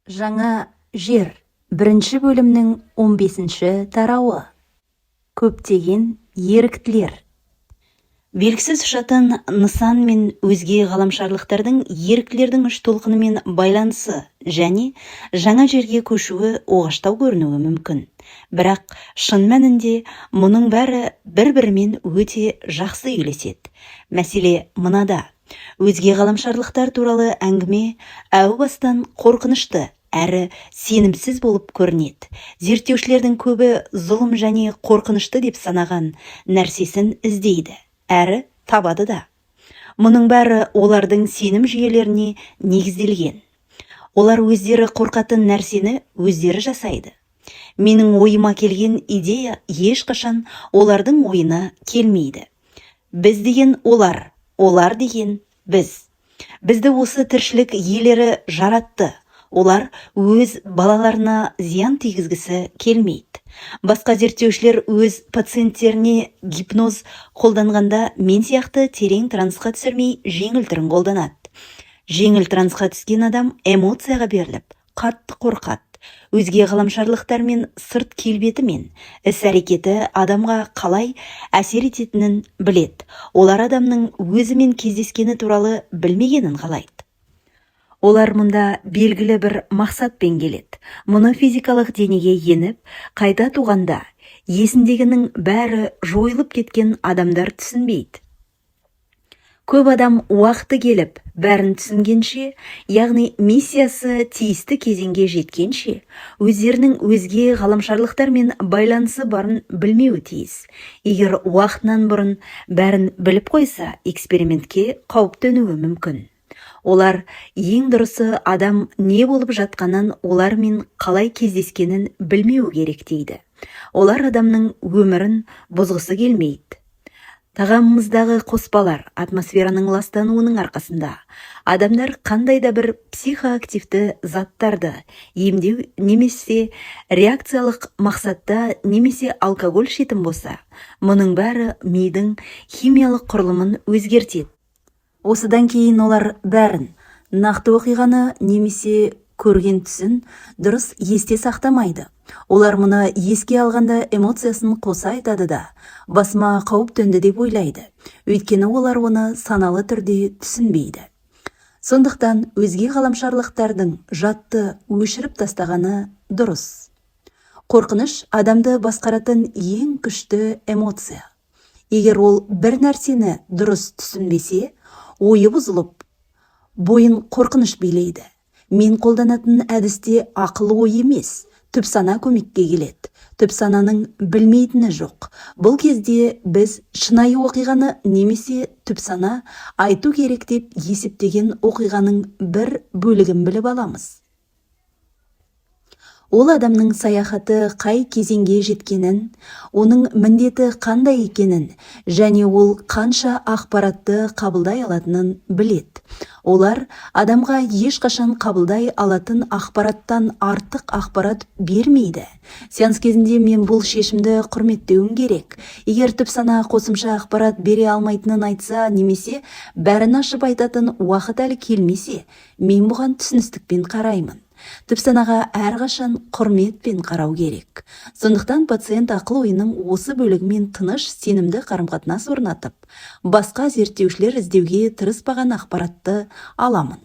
Жаңа жер бірінші бөлімнің 15-ші тарауы. Көптеген еріктілер. Белгісіз ұшатын нысан мен өзге ғаламшарлықтардың еріктілердің үш толқынымен байланысы және жаңа жерге көшуі оғаштау көрінуі мүмкін. Бірақ шын мәнінде мұның бәрі бір-бірімен өте жақсы үйлеседі. Мәселе мынада. Өзге ғаламшарлықтар туралы әңгіме әу бастан қорқынышты әрі сенімсіз болып көрінеді. Зерттеушілердің көбі зұлым және қорқынышты деп санаған нәрсесін іздейді, әрі табады да. Мұның бәрі олардың сенім жүйелеріне негізделген. Олар өздері қорқатын нәрсені өздері жасайды. Менің ойыма келген идея ешқашан олардың ойына келмейді. Біз деген олар, олар деген біз. Бізді осы тіршілік иелері жаратты. Олар өз балаларына зиян тигізгісі келмейді. Басқа зерттеушілер өз пациенттеріне гипноз қолданғанда мен сияқты терең трансқа түсірмей жеңіл түрін қолданады. Жеңіл трансқа түскен адам эмоцияға беріліп, қатты қорқады. Өзге ғаламшарлықтармен сырт келбетімен іс-әрекеті адамға қалай әсер ететінін біледі. Олар адамның өзімен кездескені туралы білмегенін қалайды. Олар мұнда белгілі бір мақсатпен келеді. Мұны физикалық денеге еніп, қайта туғанда есіндегінің бәрі жойылып кеткен адамдар түсінбейді. Көп адам уақыты келіп, бәрін түсінгенше, яғни миссиясы тиісті кезеңге жеткенше, өздерінің өзге ғаламшарлықтармен байланысы барын білмеуі тиіс. Егер уақытынан бұрын бәрін біліп қойса, экспериментке қауіп төнуі мүмкін. Олар ең дұрысы адам не болып жатқанын, олармен қалай кездескенін білмеу керек дейді. Олар адамның өмірін бұзғысы келмейді. Тағамымыздағы қоспалар атмосфераның ластануының арқасында адамдар қандай да бір психоактивті заттарды емдеу немесе реакциялық мақсатта немесе алкоголь ішетін болса, мұның бәрі мидың химиялық құрылымын өзгертеді. Осыдан кейін олар бәрін, нақты оқиғаны немесе көрген түсін дұрыс есте сақтамайды. Олар мұны еске алғанда эмоциясын қоса айтады да, басыма қауіп төнді деп ойлайды. Өйткені олар оны саналы түрде түсінбейді. Сондықтан өзге ғаламшарлықтардың жадты өшіріп тастағаны дұрыс. Қорқыныш адамды басқаратын ең күшті эмоция. Егер ол бір нәрсені дұрыс түсінбесе, ойы бұзылып, бойын қорқыныш билейді. Мен қолданатын әдісте ақыл ой емес, түпсана көмекке келеді. Түпсананың білмейтіні жоқ. Бұл кезде біз шынайы оқиғаны немесе түпсана айту керек деп есептеген оқиғаның бір бөлігін біліп аламыз. Ол адамның саяхаты қай кезеңге жеткенін, оның міндеті қандай екенін және ол қанша ақпаратты қабылдай алатынын біледі. Олар адамға ешқашан қабылдай алатын ақпараттан артық ақпарат бермейді. Сеанс кезінде мен бұл шешімді құрметтеуім керек. Егер түпсана қосымша ақпарат бере алмайтынын айтса немесе бәрін ашып айтатын уақыт әлі келмесе, мен бұған түсіністікпен қараймын. Түпсанаға әрқашан құрметпен қарау керек. Сондықтан пациент ақыл ойының осы бөлігімен тыныш, сенімді қарым-қатынас орнатып, басқа зерттеушілер іздеуге тырыспаған ақпаратты аламын.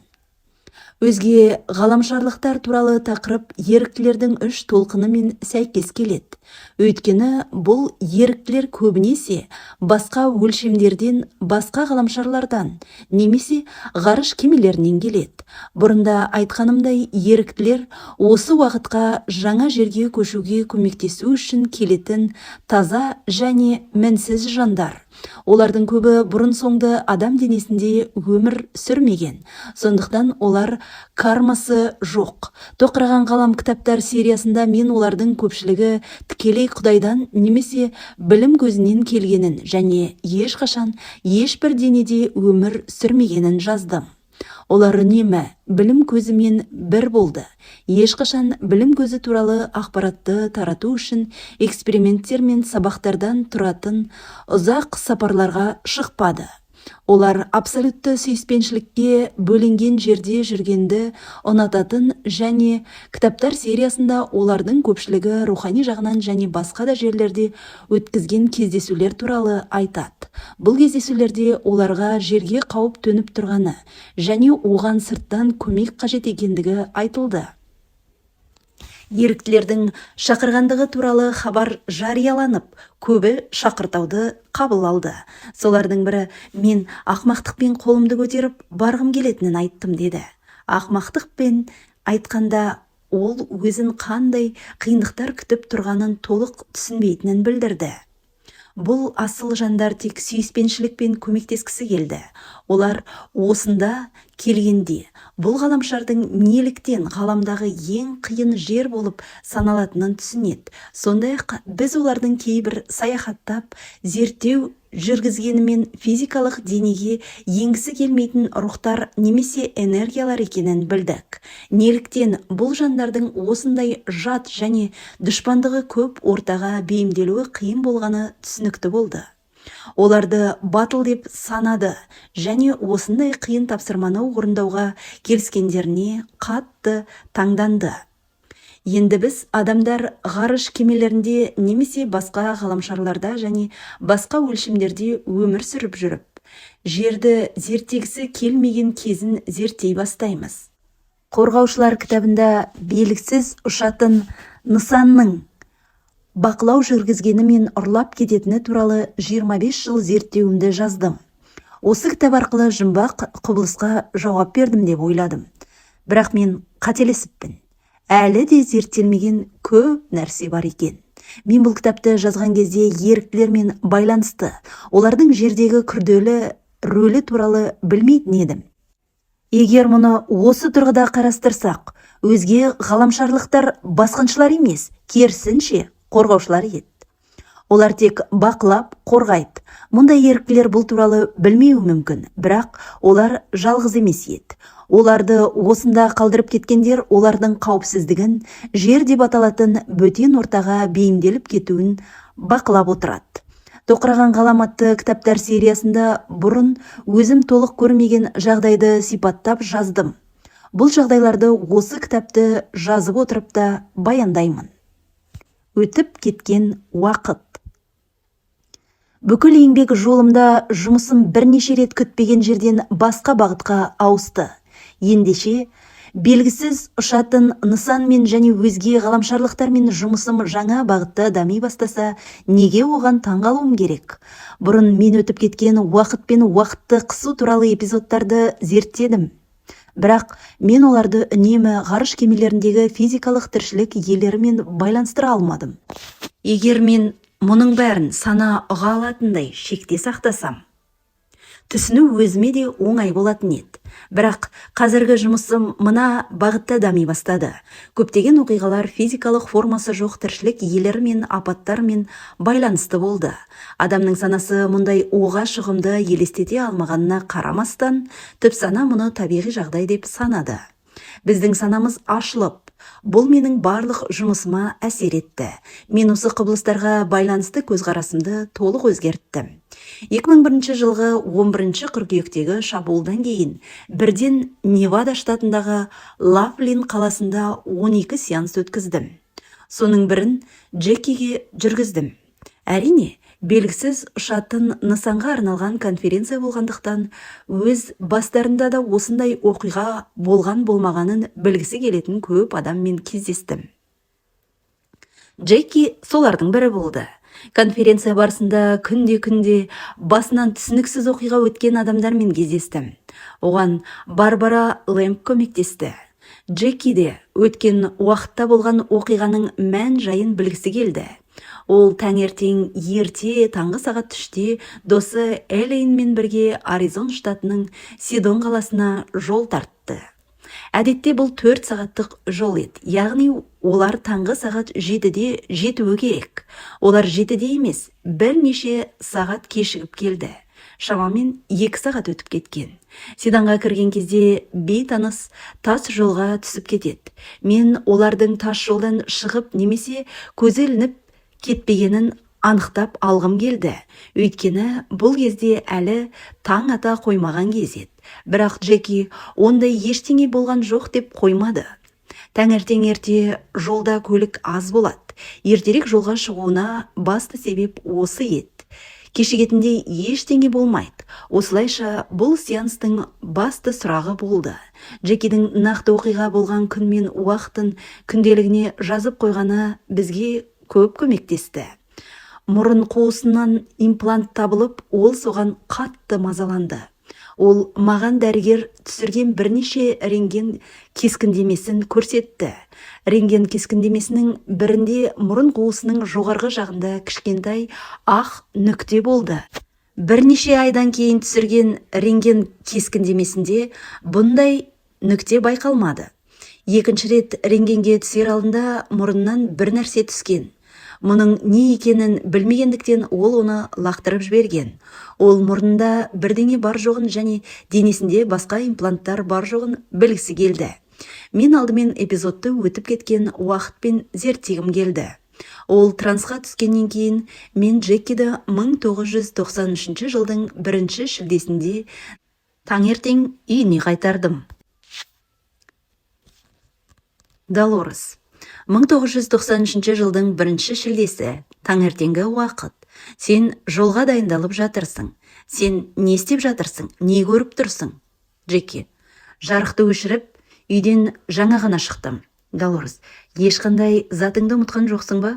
Өзге ғаламшарлықтар туралы тақырып еріктілердің үш толқынымен сәйкес келеді. Өйткені бұл еріктілер көбінесе басқа өлшемдерден, басқа ғаламшарлардан, немесе ғарыш кемелерінен келеді. Бұрында айтқанымдай, еріктілер осы уақытқа жаңа жерге көшуге көмектесу үшін келетін таза және мінсіз жандар. Олардың көбі бұрын-соңды адам денесінде өмір сүрмеген. Сондықтан олар кармасы жоқ. Тоқыраған ғалам кітаптар сериясында мен олардың көпшілігі тікелей Құдайдан немесе білім көзінен келгенін және ешқашан ешбір денеде өмір сүрмегенін жаздым. Олар үнемі білім көзімен бір болды. Ешқашан білім көзі туралы ақпаратты тарату үшін эксперименттер мен сабақтардан тұратын ұзақ сапарларға шықпады. Олар абсолютті сүйіспеншілікке бөлінген жерде жүргенді ұнататын және кітаптар сериясында олардың көпшілігі рухани жағынан және басқа да жерлерде өткізген кездесулер туралы айтады. Бұл кездесулерде оларға жерге қауіп төніп тұрғаны және оған сырттан көмек қажет екендігі айтылды. Еріктілердің шақырғандығы туралы хабар жарияланып, көбі шақыртауды қабыл алды. Солардың бірі, мен ақмақтықпен қолымды көтеріп барғым келетінін айттым деді. Ақмақтықпен айтқанда ол өзін қандай қиындықтар күтіп тұрғанын толық түсінбейтінін білдірді. Бұл асыл жандар тек сүйіспеншілікпен көмектескісі келді. Олар осында келгенде бұл ғаламшардың неліктен ғаламдағы ең қиын жер болып саналатынын түсінеді. Сондай-ақ біз олардың кейбір саяхаттап, зерттеу жүргізгенімен физикалық денеге енгісі келмейтін рухтар немесе энергиялар екенін білдік. Неліктен бұл жандардың осындай жат және дұшпандығы көп ортаға бейімделуі қиын болғаны түсінікті болды. Оларды батыл деп санады және осындай қиын тапсырманы орындауға келіскендеріне қатты таңданды. Енді біз адамдар ғарыш кемелерінде немесе басқа ғаламшарларда және басқа өлшемдерде өмір сүріп жүріп, жерді зерттегісі келмеген кезін зерттей бастаймыз. Қорғаушылар кітабында белгісіз ұшатын нысанның бақылау жүргізгені мен ұрлап кететіні туралы 25 жыл зерттеуімді жаздым. Осы кітап арқылы жұмбақ құбылысқа жауап бердім деп ойладым. Бірақ мен қателесіппін. Әлі де зерттелмеген көп нәрсе бар екен. Мен бұл кітапты жазған кезде еріктілермен байланысты, олардың жердегі күрделі рөлі туралы білмейтін едім. Егер мұны осы тұрғыда қарастырсақ, өзге ғаламшарлықтар басқыншылар емес, керісінше қорғаушылар еді. Олар тек бақылап, қорғайды. Мұндай еріктілер бұл туралы білмеуі мүмкін, бірақ олар жалғыз емес еді. Оларды осында қалдырып кеткендер олардың қауіпсіздігін, жер деп аталатын бөтен ортаға бейімделіп кетуін бақылап отырады. Тоқыраған ғалам атты кітаптар сериясында бұрын өзім толық көрмеген жағдайды сипаттап жаздым. Бұл жағдайларды осы кітапты жазып отырып та баяндаймын. Өтіп кеткен уақыт. Бүкіл еңбек жолымда жұмысым бірнеше рет күтпеген жерден басқа бағытқа ауысты. Ендеше, белгісіз ұшатын нысанмен және өзге ғаламшарлықтармен жұмысым жаңа бағытта дами бастаса, неге оған таңғалуым керек? Бұрын мен өтіп кеткен уақыт пен уақытты қысу туралы эпизодтарды зерттедім. Бірақ мен оларды үнемі ғарыш кемелеріндегі физикалық тіршілік иелерімен байланыстыра алмадым. Егер мен мұның бәрін сана ұға алатындай шекте сақтасам, түсіну өзіме де оңай болатын еді. Бірақ қазіргі жұмысым мына бағытта дами бастады. Көптеген оқиғалар физикалық формасы жоқ тіршілік иелері мен апаттармен байланысты болды. Адамның санасы мұндай оға шығымды елестете алмағанына қарамастан, түп сана мұны табиғи жағдай деп санады. Біздің санамыз ашылып, бұл менің барлық жұмысыма әсер етті. Мен осы құбылыстарға байланысты көзқарасымды толық өзгерттім. 2001 жылғы 11 қыркүйектегі шабуылдан кейін бірден Невада штатындағы Лавлин қаласында 12 сеанс өткіздім. Соның бірін Джекиге жүргіздім. Әрине, белгісіз ұшатын нысанға арналған конференция болғандықтан, өз бастарында да осындай оқиға болған болмағанын білгісі келетін көп адаммен кездестім. Джеки солардың бірі болды. Конференция барысында күнде басынан түсініксіз оқиға өткен адамдармен кездестім. Оған Барбара Лэмп көмектесті. Джеки де өткен уақытта болған оқиғаның мән жайын білгісі келді. Ол таңертең ерте таңғы сағат 3-те досы Элейнмен бірге Аризон штатының Сидон қаласына жол тартты. Әдетте бұл 4 сағаттық жол еді, яғни олар таңғы сағат 7-де жетуі керек. Олар 7-де емес, бірнеше сағат кешігіп келді. Шамамен 2 сағат өтіп кеткен. Сиданға кірген кезде бейтаныс тас жолға түсіп кетеді. Мен олардың тас жолдан шығып немесе көзі ілініп кетпегенін анықтап алғым келді. Өйткені бұл кезде әлі таң ата қоймаған кез еді. Бірақ Джеки ондай ештеңе болған жоқ деп қоймады. Таңертең ерте жолда көлік аз болады. Ертерек жолға шығуына басты себеп осы еді. Кешігетіндей ештеңе болмайды. Осылайша бұл сеанстың басты сұрағы болды. Джекидің нақты оқиға болған күн мен уақытын күнделігіне жазып қойғаны бізге көп көмектесті. Мұрын қуысынан имплант табылып, ол соған қатты мазаланды. Ол маған дәрігер түсірген бірнеше рентген кескіндемесін көрсетті. Рентген кескіндемесінің бірінде мұрын қуысының жоғарғы жағында кішкентай ақ нүкте болды. Бірнеше айдан кейін түсірген рентген кескіндемесінде бұндай нүкте байқалмады. Екінші рет рентгенге түсер алдында мұрыннан бір нәрсе түскен. Мұның не екенін білмегендіктен ол оны лақтырып жіберген. Ол мұрнында бірдеңе бар жоғын және денесінде басқа импланттар бар жоғын білгісі келді. Мен алдымен эпизодты өтіп кеткен уақытпен зерттегім келді. Ол трансқа түскеннен кейін мен Джекиді 1993 жылдың 1 шілдесінде таңертең үйіне қайтардым. Долорес. 1993 жылдың 1 шілдесі, таңертеңгі уақыт. Сен жолға дайындалып жатырсың. Сен не істеп жатырсың? Не көріп тұрсың? Джеки. Жарықты өшіріп, үйден жаңа ғана шықтым. Долорес. Ешқандай затыңды ұмытқан жоқсың ба?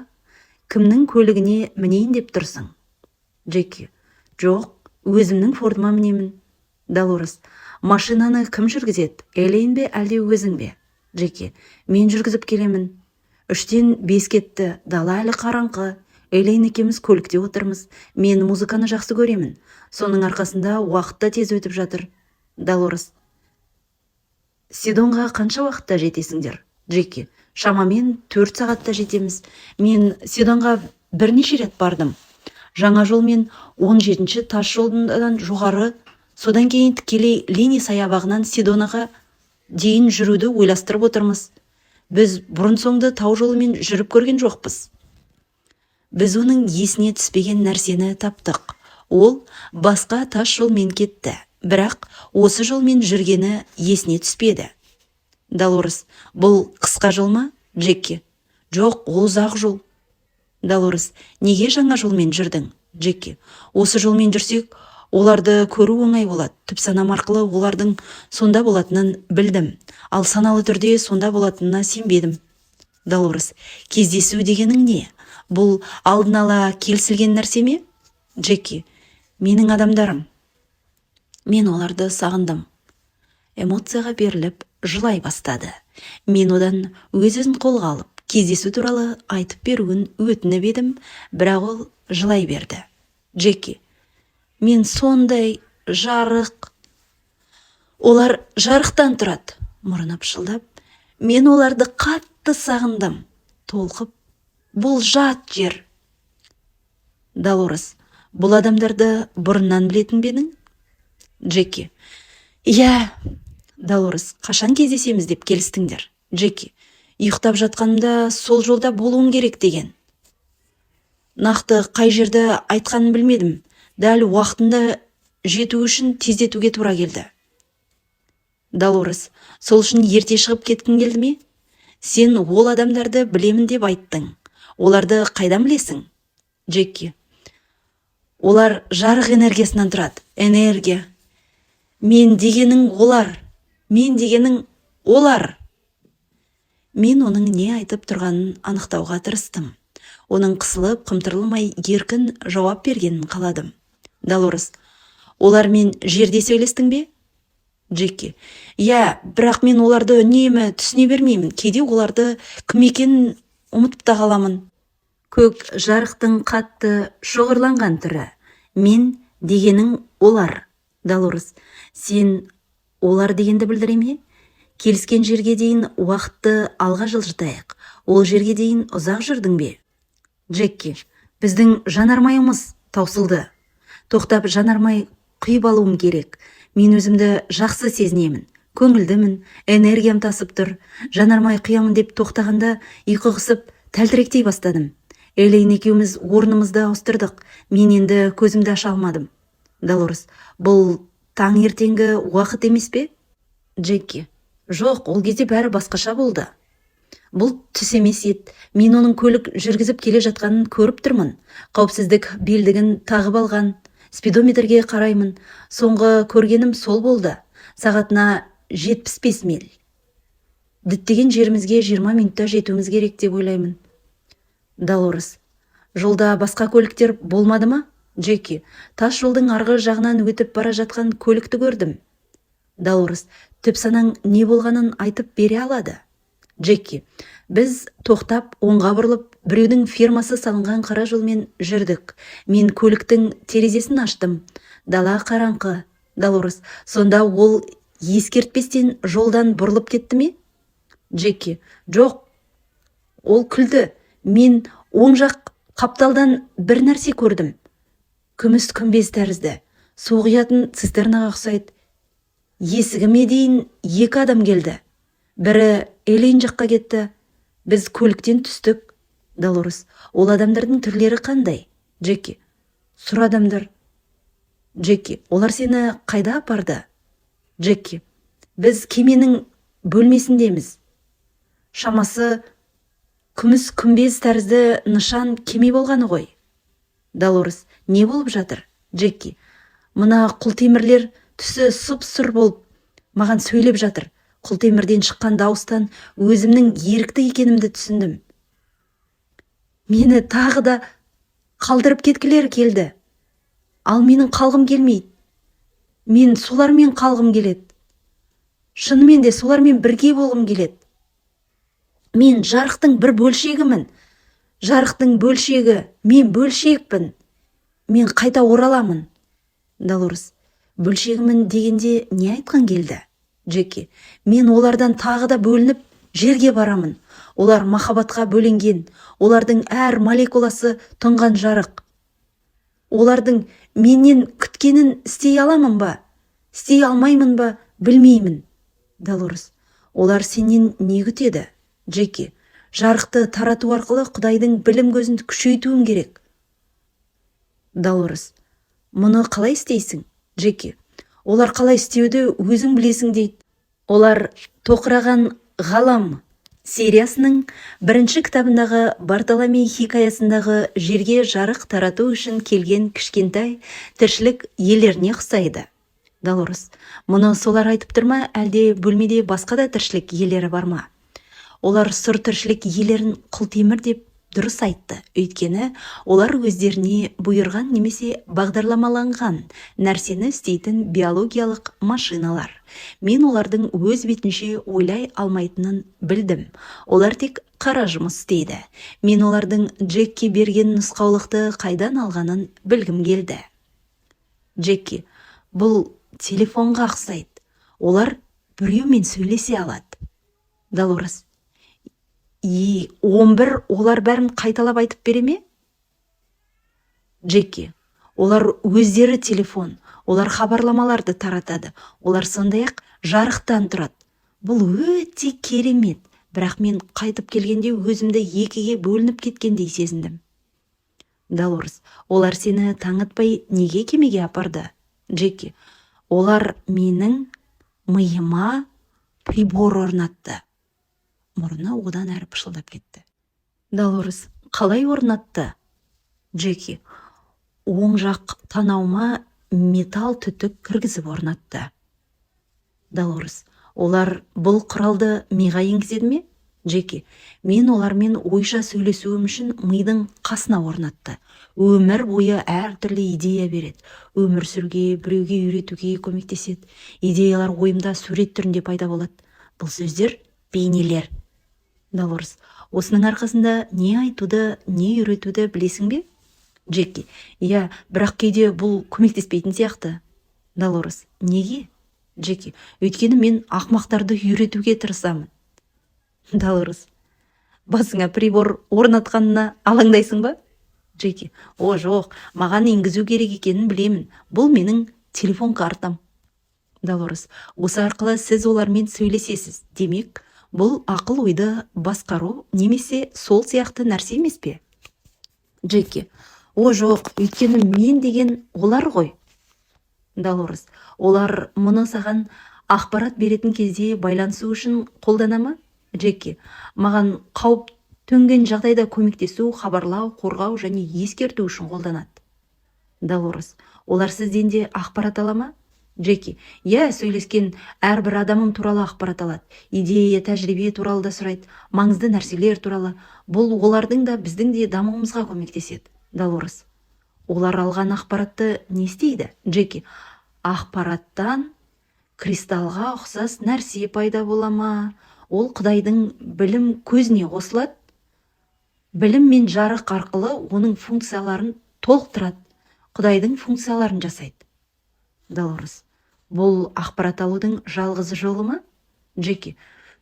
Кімнің көлігіне мінейін деп тұрсың? Джеки. Жоқ, өзімнің фордыма мінемін. Долорес. Машинаны кім жүргізеді? Элейн бе әлде өзің бе? Джеки. Мен жүргізіп келемін. 3-тен 5 кетті, дала әлі қараңғы. Элейн екеуміз көлікте отырмыз. Мен музыканы жақсы көремін. Соның арқасында уақытта тез өтіп жатыр. Долорес. Сидонға қанша уақытта жетесіңдер? Джеки. Шамамен 4 сағатта жетеміз. Мен Сидонға бірнеше рет бардым. Жаңа жол мен 17-ші тас жолдан жоғары, содан кейін тікелей Лени саябағынан Сидонаға дейін жүруді ойластырып отырмыз. Біз бұрын соңды тау жолымен жүріп көрген жоқпыз. Біз оның есіне түспеген нәрсені таптық. Ол басқа тас жолмен кетті, бірақ осы жолмен жүргені есіне түспеді. Долорес. Бұл қысқа жол ма? Джеки. Жоқ, ол ұзақ жол. Долорес. Неге жаңа жолмен жүрдің? Джеки. Осы жолмен жүрсек, оларды көру оңай болады. Түп санам арқылы олардың сонда болатынын білдім. Ал саналы түрде сонда болатынына сенбедім. Долорес. Кездесу дегенің не? Бұл алдын ала келісілген нәрсе ме? Джеки. Менің адамдарым. Мен оларды сағындым. Эмоцияға беріліп, жылай бастады. Мен одан өз-өзін қолға алып, кездесу туралы айтып беруін өтініп едім, бірақ ол жылай берді. Джеки. Мен сондай жарық. Олар жарықтан тұрады. Мұрны пышылдап. Мен оларды қатты сағындым. Толқып. Бұл жат жер. Долорес. Бұл адамдарды бұрыннан білетін бенің? Джеки. Иә. Долорес. Қашан кездесеміз деп келістіңдер? Джеки. Ұйықтап жатқанымда сол жолда болуым керек деген. Нақты қай жерді айтқанын білмедім. Дәл уақытында жету үшін тездетуге тура келді. Долорес. Сол үшін ерте шығып кеткің келді ме? Сен ол адамдарды білемін деп айттың. Оларды қайдан білесің? Джеки. Олар жарық энергиясынан тұрады. Энергия. Мен дегенің олар. Мен дегенің олар. Мен оның не айтып тұрғанын анықтауға тырыстым. Оның қысылып, қымтырылмай еркін жауап бергенін қаладым. Долорес. Олармен жерде сөйлестің бе? Джеки. Иә, бірақ мен оларды үнемі түсіне бермеймін. Кейде оларды кім екенін ұмытып та қаламын. Көк жарықтың қатты шоғырланған түрі. Мен дегенің олар. Долорес. Сен олар дегенді білдіре ме? Келіскен жерге дейін уақытты алға жылжытайық. Ол жерге дейін ұзақ жүрдің бе? Джеки. Біздің жанармайымыз таусылды. Тоқтап жанармай құйып алуым керек. Мен өзімді жақсы сезінемін. Көңілдімін, энергиям тасып тұр. Жанармай құямын деп тоқтағанда ұйқы қысып тәлтіректей бастадым. Элейн екеуміз орнымызды ауыстырдық. Мен енді көзімді аша алмадым. Долорес: бұл таң ертеңгі уақыт емес пе? Джеки: жоқ, ол кезде бәрі басқаша болды. Бұл түс емес ет. Мен оның көлік жүргізіп келе жатқанын көріп тұрмын. Қауіпсіздік белдігін тағып алған. Спидометрге қараймын. Соңғы көргенім сол болды. Сағатына 75 миль. Діттеген жерімізге 20 минутта жетуіміз керек деп ойлаймын. Долорес: жолда басқа көліктер болмады ма? Джеки: тас жолдың арғы жағынан өтіп бара жатқан көлікті көрдім. Долорес: түп санаң не болғанын айтып бере алады? Джеки: біз тоқтап, оңға бұрылып, біреудің фермасы салынған қара жолмен жүрдік. Мен көліктің терезесін аштым. Дала қараңғы. Долорес: сонда ол ескертпестен жолдан бұрылып кетті ме? Джеки: жоқ, ол күлді. Мен оң жақ қапталдан бір нәрсе көрдім. Күміс күмбез тәрізді. Су құятын цистернаға ұқсайды. Есігіме дейін 2 адам келді. Бірі Элейн жаққа кетті. Біз көліктен түстік. Долорес: ол адамдардың түрлері қандай? Джеки: сұр адамдар. Джеки: олар сені қайда апарды? Джеки: біз кеменің бөлмесіндеміз. Шамасы күміс күмбез тәрізді нышан кеме болғаны ғой. Долорес: не болып жатыр? Джеки: мына құлтемірлер түсі сұп-сұр болып маған сөйлеп жатыр. Құлтемірден шыққан дауыстан өзімнің ерікті екенімді түсіндім. Мені тағы да қалдырып кеткілері келді. Ал менің қалғым келмейді. Мен солармен қалғым келеді. Шынымен де солармен бірге болғым келеді. Мен жарықтың бір бөлшегімін. Жарықтың бөлшегі, мен бөлшекпін. Мен қайта ораламын. Долорес: бөлшегімін дегенде не айтқан келді? Джеки: мен олардан тағы да бөлініп жерге барамын. Олар махаббатқа бөленген. Олардың әр молекуласы тұнған жарық. Олардың менен күткенін істей аламын ба? Істей алмаймын ба? Білмеймін. Долорес: олар сенен не күтеді? Джеки: жарықты тарату арқылы Құдайдың білім көзін күшейтуім керек. Долорес: мұны қалай істейсің? Джеки: олар қалай істеуді өзің білесің дейді. Олар тоқыраған ғалам сериясының 1 кітабындағы Бартоломей хикаясындағы жерге жарық тарату үшін келген кішкентай тіршілік иелеріне ұқсайды. Долорес: мұны солар айтып тұр ма, әлде бөлмеде басқа да тіршілік иелері бар ма? Олар сұр тіршілік иелерін құлтемір деп дұрыс айтты. Өйткені олар өздеріне бұйырған немесе бағдарламаланған нәрсені істейтін биологиялық машиналар. Мен олардың өз бетінше ойлай алмайтынын білдім. Олар тек қара жұмыс істейді. Мен олардың Джекке берген нұсқаулықты қайдан алғанын білгім келді. Джекки: бұл телефонға ұқсайды. Олар біреумен сөйлесе алады. Долорес: 11 олар бәрін қайталап айтып бере ме? Джеки: олар өздері телефон. Олар хабарламаларды таратады. Олар сондай-ақ жарықтан тұрады. Бұл өте керемет. Бірақ мен қайтып келгенде өзімді 2-ге бөлініп кеткендей сезіндім. Долорес: олар сені таңытпай неге кемеге апарды? Джеки: олар менің миыма прибор орнатты. Мұрны одан әрі пышылдап кетті. Долорес: қалай орнатты? Джеки: оң жақ танауыма металл түтік кіргізіп орнатты. Долорес: олар бұл құралды миға енгізеді ме? Джеки: мен олармен ойша сөйлесуім үшін мидың қасына орнатты. Өмір бойы әртүрлі идея береді. Өмір сүруге, біреуге үйретуге көмектеседі. Идеялар ойымда сурет түрінде пайда болады. Бұл сөздер бейнелер. Долорес: осының арқасында не айтуды, не үйретуді білесің бе? Джеки: иә, бірақ кейде бұл көмектеспейтін сияқты. Долорес: неге? Джеки: өйткені мен ақмақтарды үйретуге тырысамын. Долорес: басыңа прибор орнатқанына алаңдайсың ба? Джеки: о жоқ, маған енгізу керек екенін білемін. Бұл менің телефон картам. Долорес: осы арқылы сіз олармен сөйлесесіз. Демек, бұл ақыл ойды басқару немесе сол сияқты нәрсе емес пе? Джеки: о жоқ, өйткені мен деген олар ғой. Долорес: олар мұны саған ақпарат беретін кезде байланысу үшін қолдана ма? Джеки: маған қауіп төнген жағдайда көмектесу, хабарлау, қорғау және ескерту үшін қолданады. Долорес: олар сізден де ақпарат ала ма? Джеки: иә, сөйлескен әрбір адамым туралы ақпарат алады. Идея, тәжірибе туралы да сұрайды, маңызды нәрселер туралы. Бұл олардың да біздің де дамуымызға көмектеседі. Долорес: олар алған ақпаратты не істейді? Джеки: ақпараттан кристалға ұқсас нәрсе пайда бола ма? Ол Құдайдың білім көзіне қосылады. Білім мен жарық арқылы оның функцияларын толықтырады. Құдайдың функцияларын жасайды. Долорес: бұл ақпарат алудың жалғыз жолы ма? Джеки: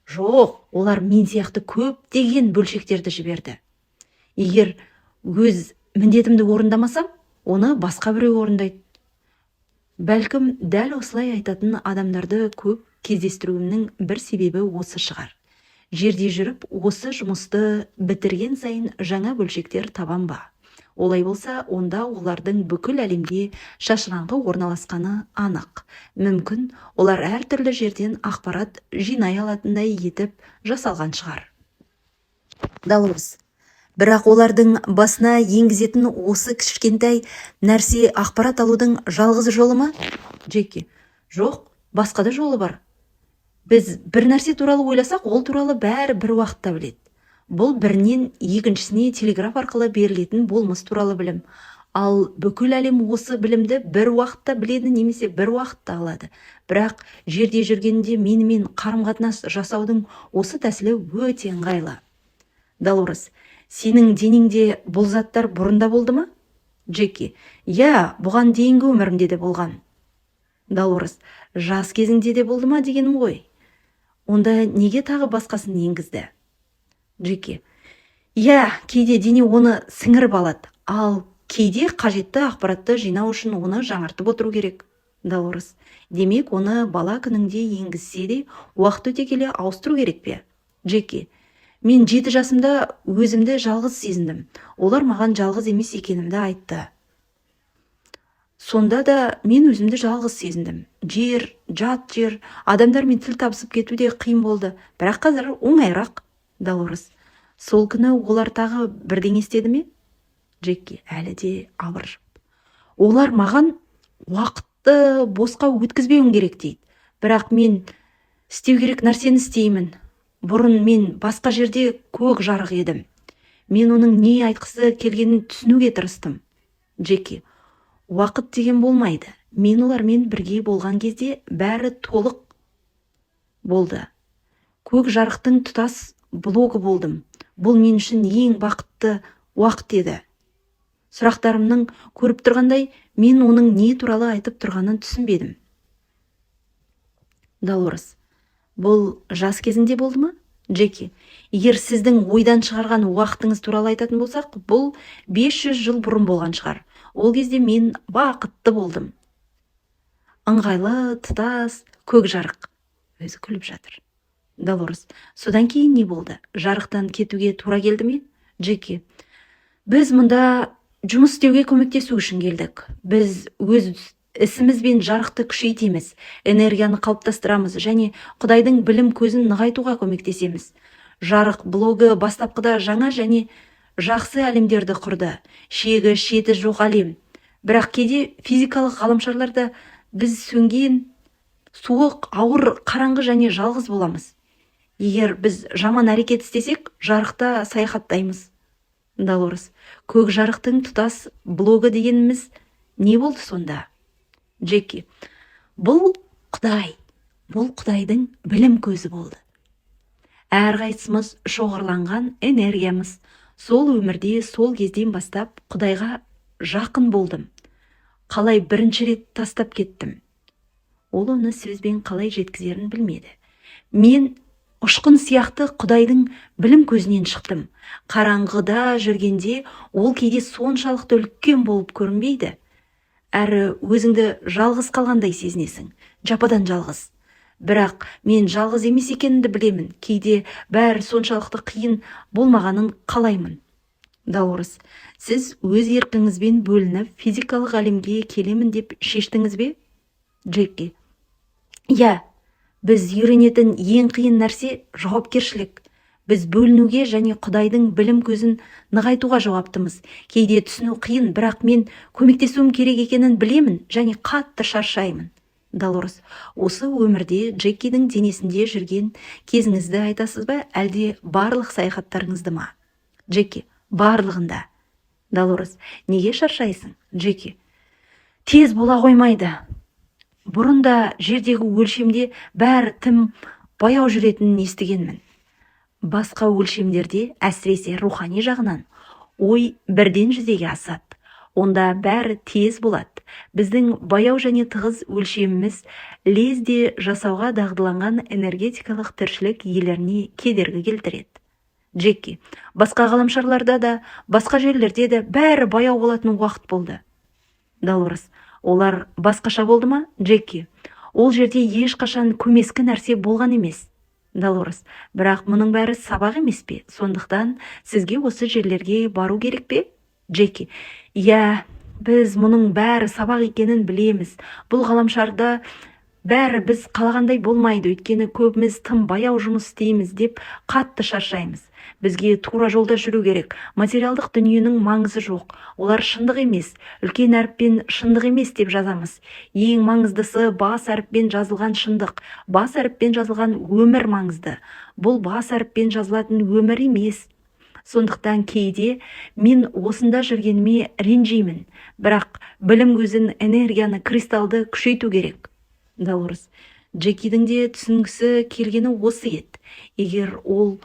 жоқ, олар мен сияқты көптеген бөлшектерді жіберді. Егер өз міндетімді орындамасам, оны басқа біреу орындайды. Бәлкім дәл осылай айтатын адамдарды көп кездестіруімнің бір себебі осы шығар. Жерде жүріп, осы жұмысты бітірген сайын жаңа бөлшектер табам ба? Олай болса, онда олардың бүкіл әлемде шашыраңқы орналасқаны анық. Мүмкін, олар әртүрлі жерден ақпарат жинай алатындай етіп жасалған шығар. Долорес: бірақ олардың басына енгізетін осы кішкентай нәрсе ақпарат алудың жалғыз жолы ма? Джеки: жоқ, басқа да жолы бар. Біз бір нәрсе туралы ойласақ, ол туралы бәрі бір уақытта біледі. Бұл бірінен екіншісіне телеграф арқылы берілетін болмыс туралы білім. Ал бүкіл әлем осы білімді бір уақытта біледі немесе бір уақытта алады. Бірақ жерде жүргенде менімен қарым-қатынас жасаудың осы тәсілі өте ыңғайлы. Долорес: сенің денеңде бұл заттар бұрында болды ма? Джеки: иә, бұған дейінгі өмірімде де болған. Долорес: жас кезіңде де болды ма дегенім ғой. Онда неге тағы басқасын енгізді? Джеки: иә, кейде дене оны сіңіріп алады, ал кейде қажетті ақпаратты жинау үшін оны жаңартып отыру керек. Долорес: демек, оны бала күніңде енгізсе де, уақыт өте келе ауыстыру керек пе? Джеки: мен 7 жасымда өзімді жалғыз сезіндім. Олар маған жалғыз емес екенімді айтты. Сонда да мен өзімді жалғыз сезіндім. Жат жер, адамдармен тіл табысып кету де қиын болды, бірақ қазір оңайырақ. Долорес: сол күні олар тағы бірдеңе істеді ме? Джеки әлі де абыржып: олар маған уақытты босқа өткізбеуім керек дейді. Бірақ мен істеу керек нәрсені істеймін. Бұрын мен басқа жерде көк жарық едім. Мен оның не айтқысы келгенін түсінуге тырыстым. Джеки: уақыт деген болмайды. Мен олармен бірге болған кезде бәрі толық болды. Көк жарықтың тұтас блогы болдым. Бұл мен үшін ең бақытты уақыт еді. Сұрақтарымның көріп тұрғандай, мен оның не туралы айтып тұрғанын түсінбедім. Долорес: бұл жас кезінде болды ма? Джеки: егер сіздің ойдан шығарған уақытыңыз туралы айтатын болсақ, бұл 500 жыл бұрын болған шығар. Ол кезде мен бақытты болдым. Ыңғайлы, тұтас, көк жарық. Өзі күліп жатыр. Долорес: содан кейін не болды? Жарықтан кетуге тура келді ме? Джеки: біз мұнда жұмыс істеуге көмектесу үшін келдік. Біз өз ісімізбен жарықты күшейтеміз, энергияны қалыптастырамыз және Құдайдың білім көзін нығайтуға көмектесеміз. Жарық блогы бастапқыда жаңа және жақсы әлемдерді құрды. Шегі, шеті жоқ әлем. Бірақ кейде физикалық ғаламшарларда біз сөнген, суық, ауыр, қараңғы және жалғыз боламыз. Егер біз жаман әрекет істесек, жарықта саяхаттаймыз. Долорес: көк жарықтың тұтас блогы дегеніміз не болды сонда? Джеки: бұл Құдай, бұл Құдайдың білім көзі болды. Әрқайсымыз шоғырланған энергиямыз. Сол өмірде, сол кезден бастап Құдайға жақын болдым. Қалай бірінші рет тастап кеттім. Ол оны сөзбен қалай жеткізерін білмеді. Мен ұшқын сияқты Құдайдың білім көзінен шықтым. Қараңғыда жүргенде ол кейде соншалықты үлкен болып көрінбейді. Әрі өзіңді жалғыз қалғандай сезінесің, жападан жалғыз. Бірақ мен жалғыз емес екенімді білемін. Кейде бәрі соншалықты қиын болмағанын қалаймын. Даурыс, сіз өз еркіңізбен бөлініп физикалық әлемге келемін деп шештіңіз бе? Джеки: иә, біз үйренетін ең қиын нәрсе жауапкершілік. Біз бөлінуге және Құдайдың білім көзін нығайтуға жауаптымыз. Кейде түсіну қиын, бірақ мен көмектесуім керек екенін білемін және қатты шаршаймын. Долорес: осы өмірде Джекидің денесінде жүрген кезіңізді айтасыз ба, әлде барлық саяхаттарыңызды ма? Джеки: барлығында. Долорес: неге шаршайсың? Джеки: тез бола қоймайды. Бұрында жердегі өлшемде бәрі тым баяу жүретінін естігенмін. Басқа өлшемдерде, әсіресе рухани жағынан, ой бірден жүзеге асады. Онда бәрі тез болады. Біздің баяу және тығыз өлшеміміз лезде жасауға дағдыланған энергетикалық тіршілік иелеріне кедергі келтіреді. Джеки: басқа ғаламшарларда да, басқа жерлерде де бәрі баяу болатын уақыт болды. Долорес: олар басқаша болды ма? Джеки: ол жерде ешқашан көмескі нәрсе болған емес. Долорес: бірақ мұның бәрі сабақ емес пе? Сондықтан сізге осы жерлерге бару керек пе? Джеки: иә, біз мұның бәрі сабақ екенін білеміз. Бұл ғаламшарда бәрі біз қалағандай болмайды, өйткені көбіміз тым баяу жұмыс істейміз деп қатты шаршаймыз. Бізге тура жолда жүру керек. Материалдық дүниенің маңызы жоқ. Олар шындық емес. Үлкен әріппен шындық емес деп жазамыз. Ең маңыздысы бас әріппен жазылған шындық. Бас әріппен жазылған өмір маңызды. Бұл бас әріппен жазылатын өмір емес. Сондықтан кейде мен осында жүргеніме ренжимін. Бірақ білім көзін, энергияны, кристалды күшейту керек. Долорес: Джекидің де түсінгісі келгені осы еді. Егер ол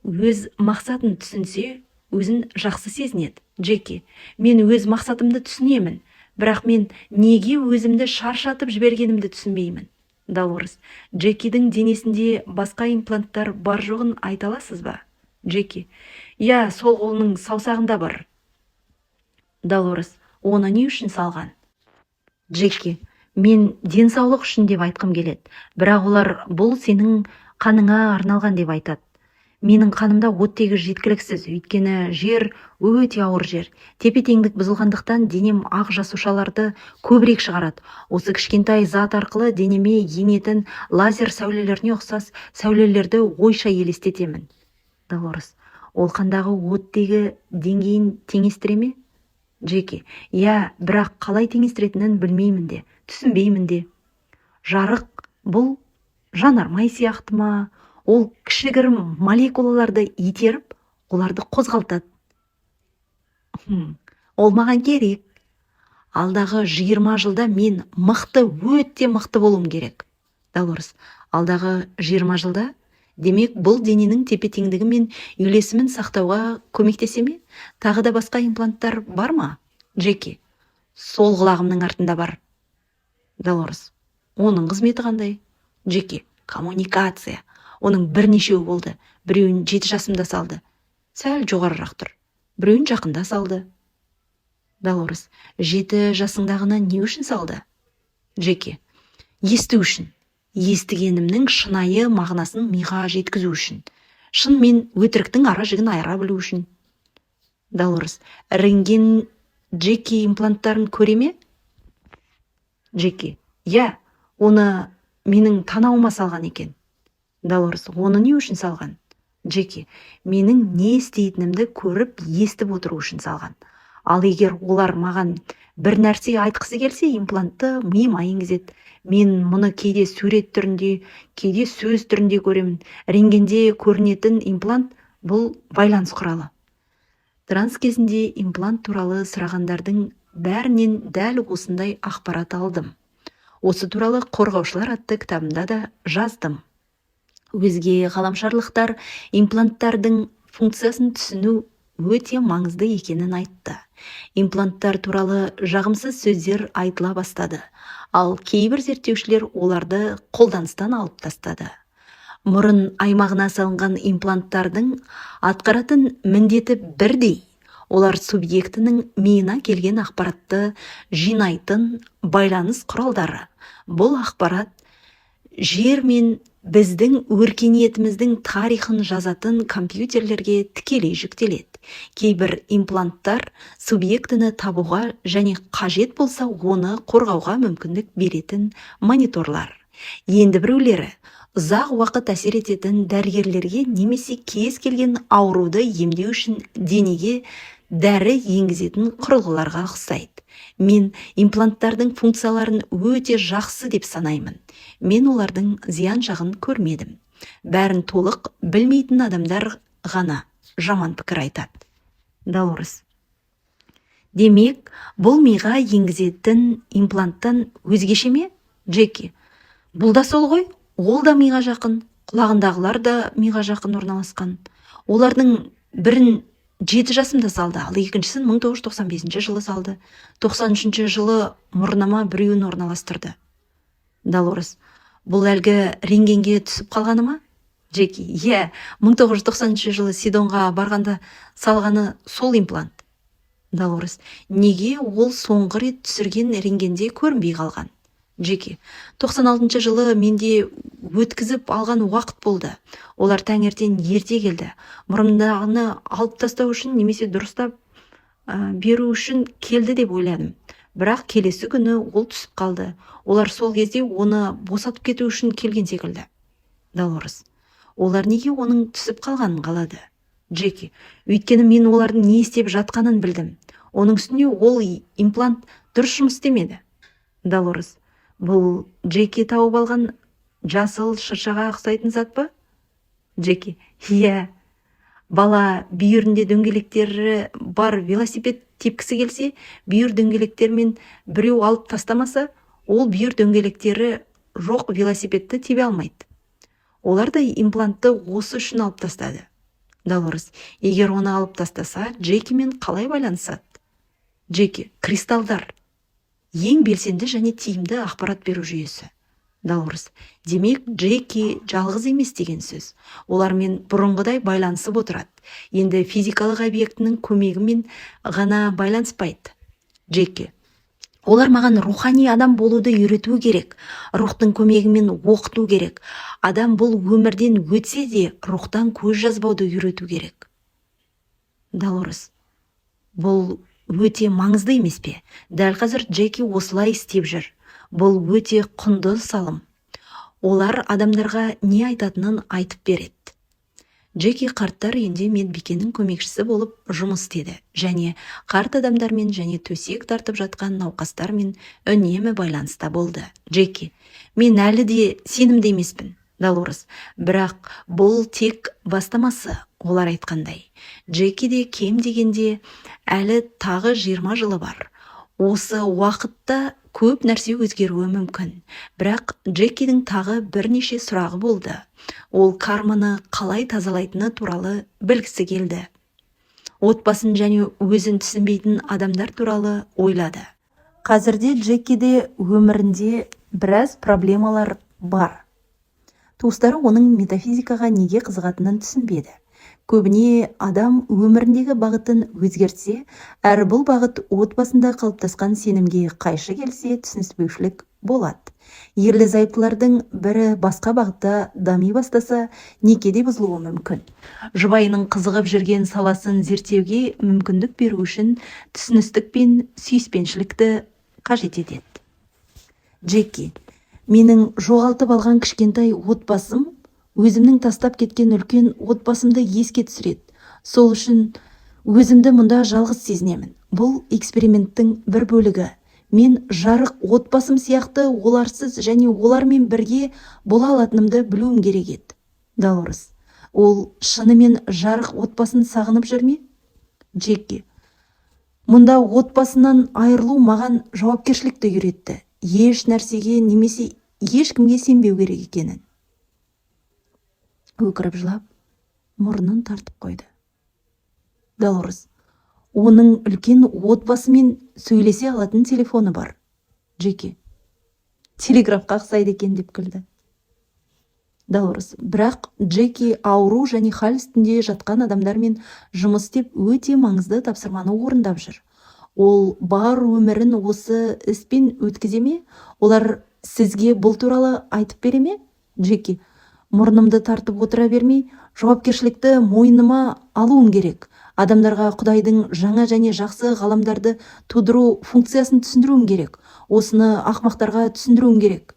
өз мақсатын түсінсе, өзін жақсы сезінеді. Джеки: мен өз мақсатымды түсінемін, бірақ мен неге өзімді шаршатып жібергенімді түсінбеймін. Долорес: Джекидің денесінде басқа импланттар бар жоғын айта аласыз ба? Джеки: иә, сол қолының саусағында бар. Долорес: оны не үшін салған? Джеки: мен денсаулық үшін деп айтқым келеді, бірақ олар бұл сенің қаныңа арналған деп айтады. Менің қанымда оттегі жеткіліксіз, өйткені жер өте ауыр жер. Тепе-теңдік бұзылғандықтан денем ақ жасушаларды көбірек шығарады. Осы кішкентай зат арқылы денеме енетін лазер сәулелеріне ұқсас сәулелерді ойша елестетемін. Долорес: ол қандағы оттегі деңгейін теңестіре ме? Джеки: иә, бірақ қалай теңестіретінін білмеймін де, түсінбеймін де. Жарық бұл жанармай сияқты ма? Ол кішігірім молекулаларды итеріп, оларды қозғалтады. Ол маған керек. Алдағы 20 жылда мен өте мықты болуым керек. Долорес: алдағы 20 жылда? Демек, бұл дененің тепе-теңдігі мен үйлесімін сақтауға көмектесе ме? Тағы да басқа импланттар бар ма? Джеки: сол құлағымның артында бар. Долорес: оның қызметі қандай? Джеки: коммуникация. Оның бірнешеу болды. Біреуін 7 жасымда салды. Сәл жоғарырақ тұр. Біреуін жақында салды. Долорес: 7 жасыңдағына не үшін салды? Джеки: есту үшін. Естігенімнің шынайы мағынасын миға жеткізу үшін. Шын мен өтіріктің ара жігін айыра білу үшін. Долорес: рентген Джеки импланттарын көре ме? Джеки: иә, оны менің танауыма салған екен. Долорес: оны не үшін салған? Джеки: менің не істейтінімді көріп, естіп отыру үшін салған. Ал егер олар маған бір нәрсе айтқысы келсе, имплантты миыма енгізеді. Мен мұны кейде сурет түрінде, кейде сөз түрінде көремін. Рентгенде көрінетін имплант бұл байланыс құралы. Транс кезінде имплант туралы сұрағандардың бәрінен дәл осындай ақпарат алдым. Осы туралы қорғаушылар атты кітабымда да жаздым. Өзге ғаламшарлықтар импланттардың функциясын түсіну өте маңызды екенін айтты. Импланттар туралы жағымсыз сөздер айтыла бастады, ал кейбір зерттеушілер оларды қолданыстан алып тастады. Мұрын аймағына салынған импланттардың атқаратын міндеті бірдей. Олар субъектінің миына келген ақпаратты жинайтын байланыс құралдары. Бұл ақпарат жер мен біздің өркениетіміздің тарихын жазатын компьютерлерге тікелей жүктеледі. Кейбір импланттар субъектіні табуға және қажет болса оны қорғауға мүмкіндік беретін мониторлар. Енді біреулері ұзақ уақыт әсер ететін дәрігерлерге немесе кез келген ауруды емдеу үшін денеге дәрі енгізетін құрылғыларға ұқсайды. Мен импланттардың функцияларын өте жақсы деп санаймын. Мен олардың зиян жағын көрмедім. Бәрін толық білмейтін адамдар ғана жаман пікір айтады. Долорес: демек, бұл миға енгізетін импланттан өзгеше ме? Джеки: бұл да сол ғой, ол да миға жақын, құлағындағылар да миға жақын орналасқан. Олардың бірін 7 жасымда салды, ал екіншісін 1995 жылы салды. 93 жылы мұрныма біреуін орналастырды. Долорес: бұл әлгі рентгенге түсіп қалғаны ма? Джеки: иә, 1993 жылы Сидонға барғанда салғаны сол имплант. Долорес: неге ол соңғы рет түсірген рентгенде көрінбей қалған? Джеки: 96 жылы менде өткізіп алған уақыт болды. Олар таңертең ерте келді. Мұрындағыны алып тастау үшін немесе дұрыстап беру үшін келді деп ойладым. Бірақ келесі күні ол түсіп қалды. Олар сол кезде оны босатып кету үшін келген секілді. Долорес: олар неге оның түсіп қалғанын қалады? Джеки: өйткені мен олардың не істеп жатқанын білдім. Оның үстіне ол имплант дұрыс жұмыс істемеді. Долорес: бұл Джеки тауып алған жасыл шыршаға ұқсайтын зат па? Джеки: иә. Бала бүйірінде дөңгелектері бар велосипед тепкісі келсе, бүйір дөңгелектермен біреу алып тастамаса, ол бүйір дөңгелектері жоқ велосипедті тебе алмайды. Олар да имплантты осы үшін алып тастады. Долорес: егер оны алып тастаса, Джекимен қалай байланысады? Джеки: кристалдар. Ең белсенді және тиімді ақпарат беру жүйесі. Долорес: демек, Джеки жалғыз емес деген сөз. Олармен бұрынғыдай байланысып отырады. Енді физикалық объектінің көмегімен ғана байланыспайды. Джеки: олар маған рухани адам болуды үйрету керек. Рухтың көмегімен оқыту керек. Адам бұл өмірден өтсе де рухтан көз жазбауды үйрету керек. Долорес: бұл өте маңызды емес пе? Дәл қазір Джеки осылай істеп жүр. Бұл өте құнды салым. Олар адамдарға не айтатынын айтып береді. Джеки қарттар үйінде медбикенің көмекшісі болып жұмыс істеді және қарт адамдармен және төсек тартып жатқан науқастармен үнемі байланыста болды. Джеки: мен әлі де сенімді емеспін. Долорес: бірақ бұл тек бастамасы. Олар айтқандай, Джекиде кем дегенде әлі тағы 20 жылы бар. Осы уақытта көп нәрсе өзгеруі мүмкін. Бірақ Джекидің тағы бірнеше сұрағы болды. Ол карманы қалай тазалайтыны туралы білгісі келді. Отбасын және өзін түсінбейтін адамдар туралы ойлады. Қазірде Джекиде өмірінде біраз проблемалар бар. Туыстары оның метафизикаға неге қызығатынын түсінбеді. Көбіне адам өміріндегі бағытын өзгертсе, әр бұл бағыт отбасында қалыптасқан сенімге қайшы келсе, түсініспеушілік болады. Ерлі зайыптылардың бірі басқа бағытта дами бастаса, некеде бұзылуы мүмкін. Жұбайының қызығып жүрген саласын зерттеуге мүмкіндік беру үшін түсіністік пен сүйіспеншілікті қажет етеді. Джеки: менің жоғалтып алған кішкентай отбасым өзімнің тастап кеткен үлкен отбасымды еске түсіреді. Сол үшін өзімді мұнда жалғыз сезінемін. Бұл эксперименттің бір бөлігі. Мен жарық отбасым сияқты оларсыз және олармен бірге бола алатынымды білуім керек еді. Долорес: ол шынымен жарық отбасын сағынып жүр ме? Джеки: мұнда отбасынан айырылу маған жауапкершілікті үйретті. Еш нәрсеге немесе ешкімге сенбеу керек екенін. Өкіріп жылап, мұрнын тартып қойды. Долорес: оның үлкен отбасымен сөйлесе алатын телефоны бар. Джеки: телеграфқа ұқсайды екен деп күлді. Долорес: бірақ Джеки ауру және хал үстінде жатқан адамдармен жұмыс істеп өте маңызды тапсырманы орындап жүр. Ол бар өмірін осы іспен өткізе ме? Олар сізге бұл туралы айтып бере ме? Джеки, мұрнымды тартып отыра бермей, жауапкершілікті мойныма алуым керек. Адамдарға Құдайдың жаңа және жақсы ғаламдарды тудыру функциясын түсіндіруім керек. Осыны ақмақтарға түсіндіруім керек.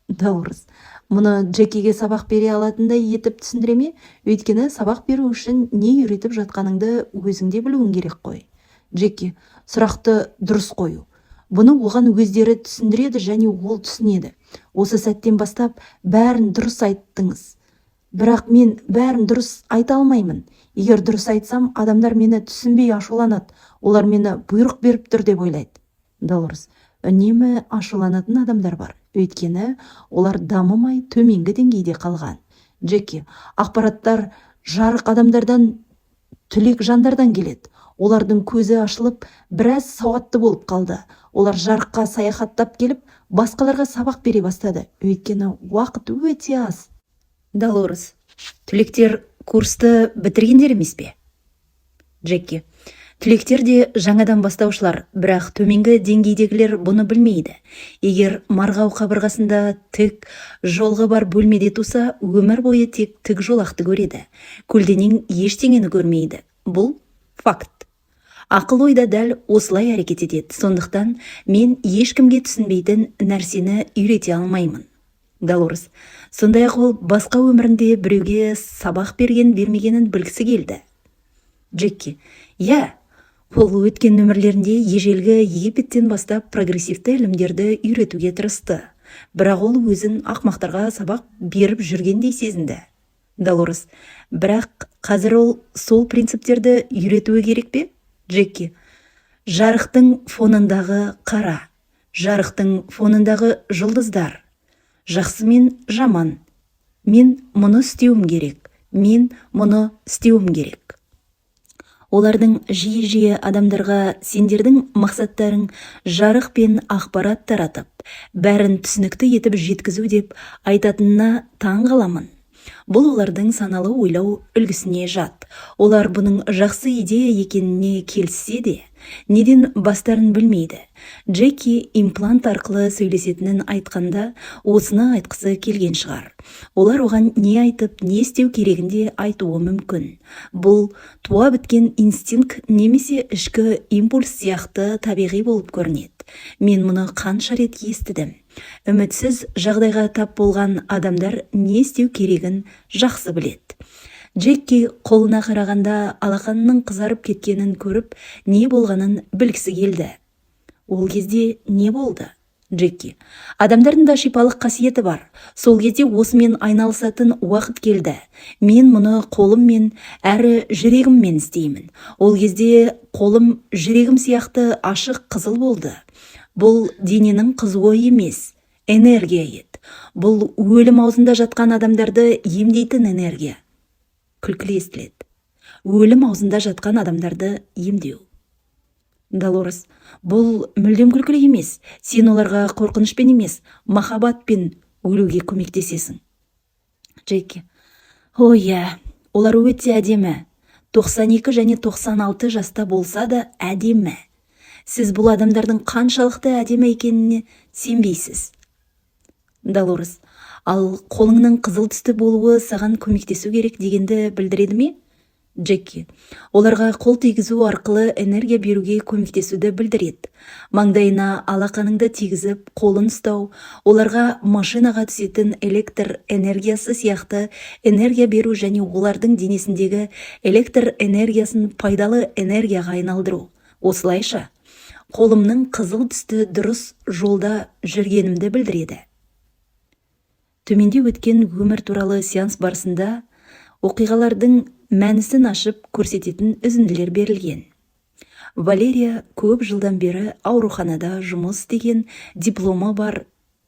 Дауырыз, мұны Джекиге сабақ бере алатындай етіп түсіндіре ме? Өйткені сабақ беру үшін не үйретіп жатқаныңды өзіңде білуің керек қой. Джеки, сұрақты дұрыс қою. Бұны оған өздері түсіндіреді және ол түсінеді. Осы сәттен бастап бәрін дұрыс айттыңыз. Бірақ мен бәрін дұрыс айта алмаймын. Егер дұрыс айтсам, адамдар мені түсінбей ашуланады. Олар мені бұйрық беріп тұр деп ойлайды. Долорес, үнемі ашуланатын адамдар бар. Өйткені олар дамымай төменгі деңгейде қалған. Джеки, ақпараттар жарық адамдардан, түлек жандардан келеді. Олардың көзі ашылып, біраз сауатты болып қалды. Олар жарыққа саяхаттап келіп, басқаларға сабақ бере бастады. Өйткені уақыт өте аз. Долорес, түлектер курсты бітіргендер емес пе? Джеки, түлектер де жаңадан бастаушылар, бірақ төменгі деңгейдегілер бұны білмейді. Егер марғау қабырғасында тік жолғы бар бөлмеде туса, өмір бойы тек тік жолақты көреді. Көлденең ештеңені көрмейді. Бұл факт. Ақыл ойда дәл осылай әрекет етеді. Сондықтан мен ешкімге түсінбейтін нәрсені үйрете алмаймын. Долорес, сондай-ақ ол басқа өмірінде біреуге сабақ бермегенін білгісі келді. Джеки, ол өткен өмірлерінде ежелгі Египеттен бастап прогрессивті ілімдерді үйретуге тырысты. Бірақ ол өзін ақмақтарға сабақ беріп жүргендей сезінді. Долорес, бірақ қазір ол сол принциптерді үйретуі керек пе? Джеки, жарықтың фонындағы қара, жарықтың фонындағы жұлдыздар, жақсы мен жаман. Мен мұны істеуім керек, мен мұны істеуім керек. Олардың жиі адамдарға сендердің мақсаттарың жарық пен ақпарат таратып, бәрін түсінікті етіп жеткізу деп айтатынына таң қаламын. Бұл олардың саналы ойлау үлгісіне жат. Олар бұның жақсы идея екеніне келіссе де, неден бастарын білмейді. Джеки имплант арқылы сөйлесетінін айтқанда, осыны айтқысы келген шығар. Олар оған не айтып, не істеу керегінде айтуы мүмкін. Бұл туа біткен инстинкт немесе ішкі импульс сияқты табиғи болып көрінеді. Мен мұны қанша рет естідім. Үмітсіз жағдайға тап болған адамдар не істеу керегін жақсы біледі. Джеки қолына қарағанда алақанының қызарып кеткенін көріп, не болғанын білгісі келді. Ол кезде не болды? Джеки, адамдардың да шипалық қасиеті бар. Сол кезде осымен айналысатын уақыт келді. Мен мұны қолыммен әрі жүрегіммен істеймін. Ол кезде қолым жүрегім сияқты ашық қызыл болды. Бұл дененің қызуы емес, энергия еді. Бұл өлім аузында жатқан адамдарды емдейтін энергия. Күлкілі естіледі. Өлім аузында жатқан адамдарды емдеу. Долорес, бұл мүлдем күлкілі емес. Сен оларға қорқынышпен емес, махаббатпен өлуге көмектесесің. Джеки, олар өте әдемі. 92 және 96 жаста болса да әдемі. Сіз бұл адамдардың қаншалықты әдемі екеніне сенбейсіз. Долорес, ал қолыңның қызыл түсті болуы саған көмектесу керек дегенді білдіреді ме? Джеки, оларға қол тигізу арқылы энергия беруге көмектесуді білдіреді. Маңдайына алақаныңды тигізіп, қолын ұстау, оларға машинаға түсетін электр энергиясы сияқты энергия беру және олардың денесіндегі электр энергиясын пайдалы энергияға айналдыру. Осылайша, қолымның қызыл түсті дұрыс жолда жүргенімді білдіреді. Төменде өткен өмір туралы сеанс барысында оқиғалардың мәнісін ашып көрсететін үзінділер берілген. Валерия көп жылдан бері ауруханада жұмыс істеген дипломы бар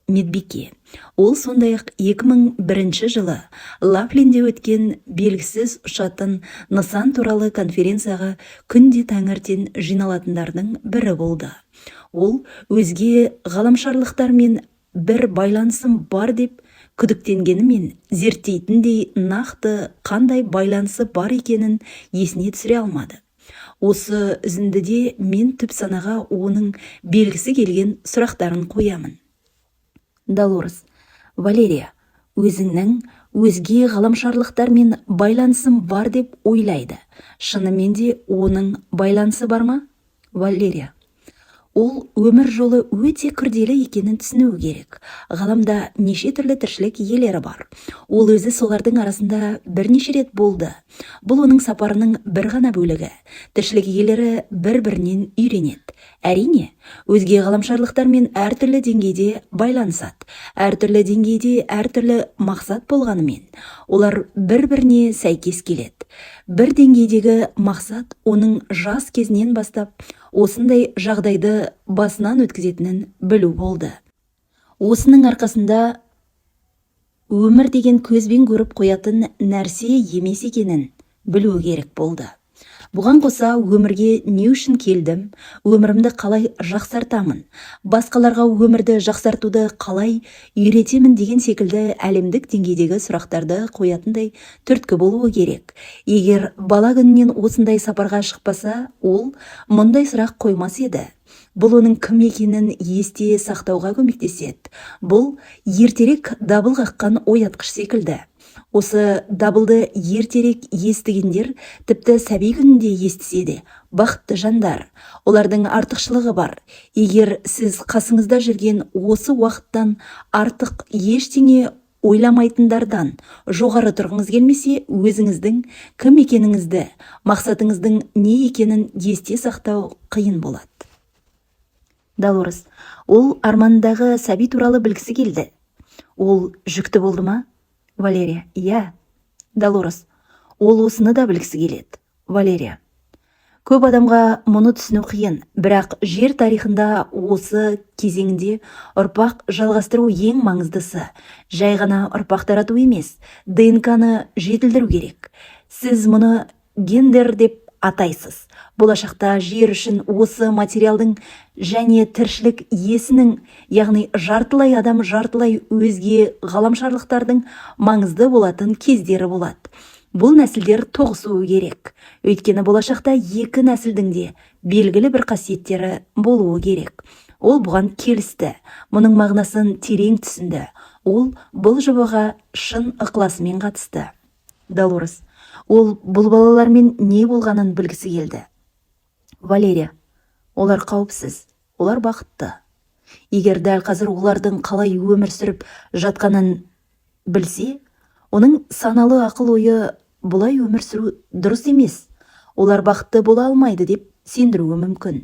медбике. Ол сондай-ақ 2001 жылы Лафлинде өткен белгісіз ұшатын нысан туралы конференцияға күнде таңертең жиналатындардың бірі болды. Ол өзге ғаламшарлықтармен бір байланысым бар деп күдіктенгенімен зерттейтіндей нақты қандай байланысы бар екенін есіне түсіре алмады. Осы үзіндіде мен түп санаға оның белгісі келген сұрақтарын қоямын. Долорес, Валерия, өзінің өзге ғаламшарлықтармен байланысым бар деп ойлайды. Шынымен де оның байланысы бар ма? Валерия: ол өмір жолы өте күрделі екенін түсінуі керек. Ғаламда неше түрлі тіршілік иелері бар. Ол өзі солардың арасында бірнеше рет болды. Бұл оның сапарының бір ғана бөлігі. Тіршілік иелері бір-бірінен үйренеді. Әрине, өзге ғаламшарлықтармен әртүрлі деңгейде байланысады. Әртүрлі деңгейде әртүрлі мақсат болғанымен, олар бір-біріне сәйкес келеді. Бір деңгейдегі мақсат оның жас кезінен бастап осындай жағдайды басынан өткізетінін білу болды. Осының арқасында өмір деген көзбен көріп қоятын нәрсе емес екенін білу керек болды. Бұған қоса өмірге не үшін келдім, өмірімді қалай жақсартамын, басқаларға өмірді жақсартуды қалай үйретемін деген секілді әлемдік деңгейдегі сұрақтарды қоятындай түрткі болуы керек. Егер бала күнінен осындай сапарға шықпаса, ол мұндай сұрақ қоймас еді. Бұл оның кім екенін есте сақтауға көмектеседі. Бұл ертерек дабыл қаққан оятқыш секілді. Осы дабылды ертерек естігендер тіпті сәби күнінде естісе де бақытты жандар. Олардың артықшылығы бар. Егер сіз қасыңызда жүрген осы уақыттан артық ештеңе ойламайтындардан жоғары тұрғыңыз келмесе, өзіңіздің кім екеніңізді, мақсатыңыздың не екенін есте сақтау қиын болады. Долорес: ол арманындағы сәби туралы білгісі келді. Ол жүкті болды ма? Валерия: иә. Долорес: ол осыны да білгісі келеді. Валерия: көп адамға мұны түсіну қиын, бірақ жер тарихында осы кезеңде ұрпақ жалғастыру ең маңыздысы. Жай ғана ұрпақ тарату емес, ДНК-ны жетілдіру керек. Сіз мұны гендер деп атайсыз. Болашақта жер үшін осы материалдың және тіршілік иесінің, яғни жартылай адам, жартылай өзге ғаламшарлықтардың маңызды болатын кездері болады. Бұл нәсілдер тоғысуы керек. Өйткені болашақта екі нәсілдің де белгілі бір қасиеттері болуы керек. Ол бұған келісті. Мұның мағынасын терең түсінді. Ол бұл жобаға шын ықыласымен қатысты. Долорес: ол бұл балалармен не болғанын білгісі келді. Валерия: олар қауіпсіз, олар бақытты. Егер дәл қазір олардың қалай өмір сүріп жатқанын білсе, оның саналы ақыл ойы бұлай өмір сүру дұрыс емес, олар бақытты бола алмайды деп сендіруі мүмкін.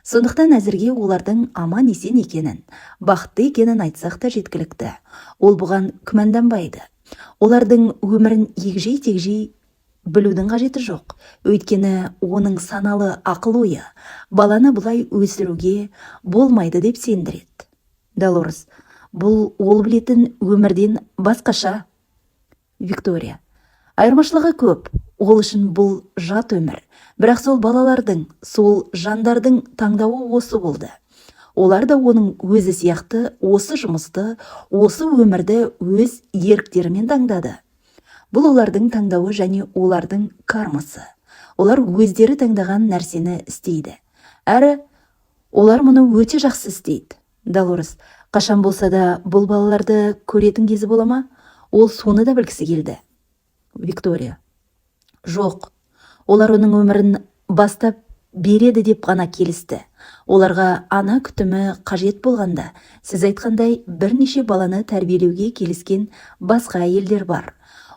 Сондықтан әзірге олардың аман есен екенін, бақытты екенін айтсақ та жеткілікті. Ол бұған күмәнданбайды. Олардың өмірін егжей-тегжей білудің қажеті жоқ. Өйткені оның саналы ақыл ойы баланы бұлай өсіруге болмайды деп сендіреді. Долорес: бұл ол білетін өмірден басқаша. Виктория: айырмашылығы көп. Ол үшін бұл жат өмір. Бірақ сол балалардың, сол жандардың таңдауы осы болды. Олар да оның өзі сияқты осы жұмысты, осы өмірді өз еріктерімен таңдады. Бұл олардың таңдауы және олардың кармасы. Олар өздері таңдаған нәрсені істейді. Әрі олар мұны өте жақсы істейді. Долорес: қашан болса да бұл балаларды көретін кезі бола ма? Ол соны да білгісі келді. Виктория: жоқ. Олар оның өмірін бастап береді деп ғана келісті. Оларға ана күтімі қажет болғанда, сіз айтқандай бірнеше баланы тәрбиелеуге келіскен басқа әйелдер бар.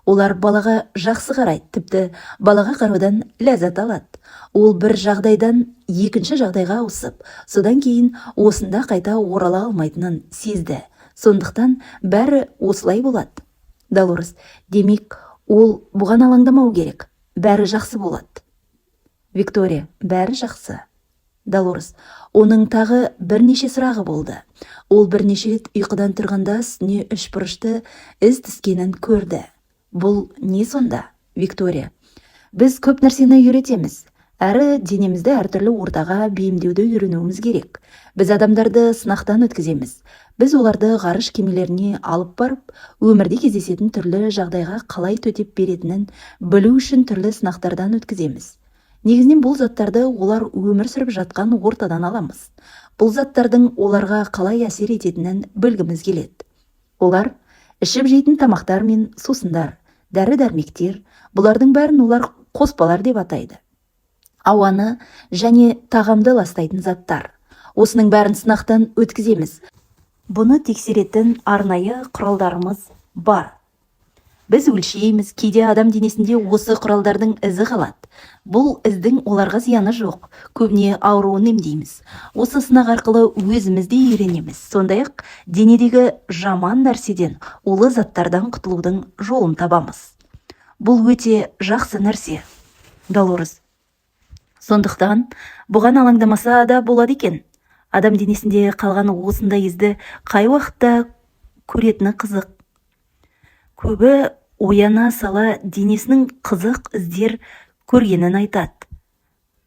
Олар балаға жақсы қарайды, тіпті балаға қараудан ләззат алады. Ол бір жағдайдан екінші жағдайға ауысып, содан кейін осында қайта орала алмайтынын сезді. Сондықтан бәрі осылай болады. Долорес: демек, ол бұған алаңдамау керек. Бәрі жақсы болады. Виктория: бәрі жақсы. Долорес: оның тағы бірнеше сұрағы болды. Ол бірнеше рет ұйқыдан тұрғанда үстіне үшбұрышты із түскенін көрді. Бұл не сонда? Виктория: біз көп нәрсені үйретеміз. Әрі денемізді әртүрлі ортаға бейімдеуді үйренуіміз керек. Біз адамдарды сынақтан өткіземіз. Біз оларды ғарыш кемелеріне алып барып, өмірде кездесетін түрлі жағдайға қалай төтеп беретінін білу үшін түрлі сынақтардан өткіземіз. Негізінен бұл заттарды олар өмір сүріп жатқан ортадан аламыз. Бұл заттардың оларға қалай әсер ететінін білгіміз келеді. Олар Ішіп жейтін тамақтар мен сусындар, дәрі-дәрмектер, бұлардың бәрін олар қоспалар деп атайды. Ауаны және тағамды ластайтын заттар. Осының бәрін сынақтан өткіземіз. Бұны тексеретін арнайы құралдарымыз бар. Біз өлшейміз, кейде адам денесінде осы құралдардың ізі қалады. Бұл іздің оларға зияны жоқ, көбіне ауруын емдейміз. Осы сынақ арқылы өзімізде үйренеміз. Сондай-ақ денедегі жаман нәрседен, улы заттардан құтылудың жолын табамыз. Бұл өте жақсы нәрсе. Долорес: сондықтан бұған алаңдамаса да болады екен. Адам денесінде қалған осындай ізді қай уақытта көретіні қызық. Көбі ояна сала денесінің қызық іздер көргенін айтады.